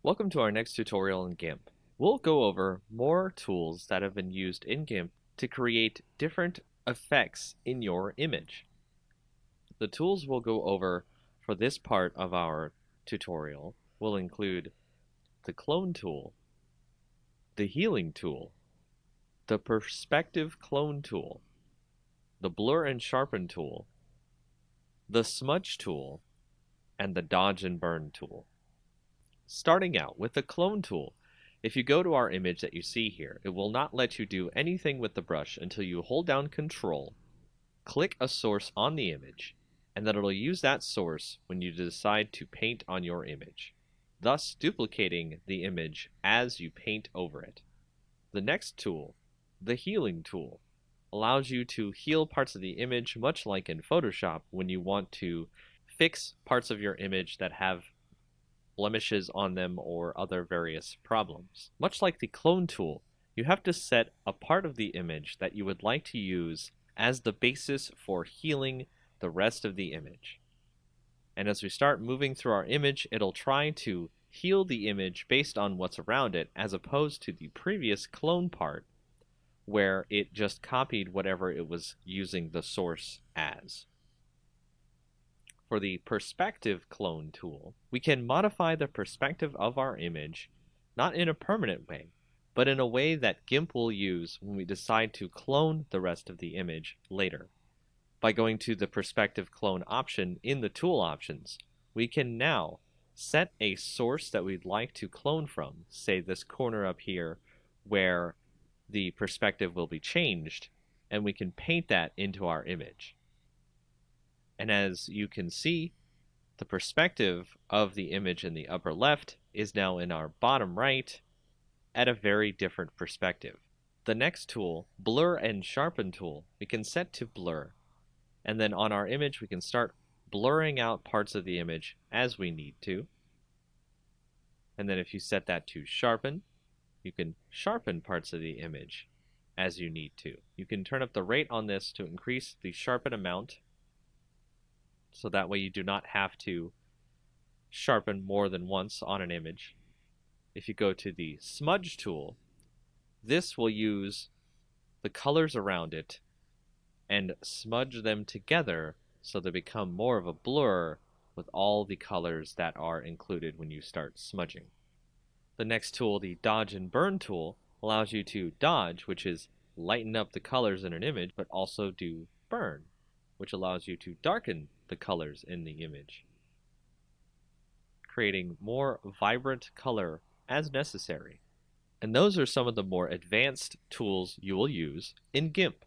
Welcome to our next tutorial in Gimp. We'll go over more tools that have been used in Gimp to create different effects in your image. The tools we'll go over for this part of our tutorial will include the clone tool, the healing tool, the perspective clone tool, the blur and sharpen tool, the smudge tool, and the dodge and burn tool. Starting out with the clone tool, if you go to our image that you see here, it will not let you do anything with the brush until you hold down Control, click a source on the image, and then it'll use that source when you decide to paint on your image, thus duplicating the image as you paint over it. The next tool, the healing tool, allows you to heal parts of the image much like in Photoshop when you want to fix parts of your image that have blemishes on them or other various problems. Much like the clone tool, you have to set a part of the image that you would like to use as the basis for healing the rest of the image. And as we start moving through our image, it'll try to heal the image based on what's around it, as opposed to the previous clone part where it just copied whatever it was using the source as. For the perspective clone tool, we can modify the perspective of our image, not in a permanent way, but in a way that Gimp will use when we decide to clone the rest of the image later. By going to the perspective clone option in the tool options, we can now set a source that we'd like to clone from, say this corner up here where the perspective will be changed, and we can paint that into our image. And as you can see, the perspective of the image in the upper left is now in our bottom right at a very different perspective. The next tool, blur and sharpen tool, we can set to blur. And then on our image, we can start blurring out parts of the image as we need to. And then if you set that to sharpen, you can sharpen parts of the image as you need to. You can turn up the rate on this to increase the sharpen amount, so that way you do not have to sharpen more than once on an image. If you go to the smudge tool, this will use the colors around it and smudge them together so they become more of a blur with all the colors that are included when you start smudging. The next tool, the dodge and burn tool, allows you to dodge, which is lighten up the colors in an image, but also do burn, which allows you to darken the colors in the image, creating more vibrant color as necessary. And those are some of the more advanced tools you will use in Gimp.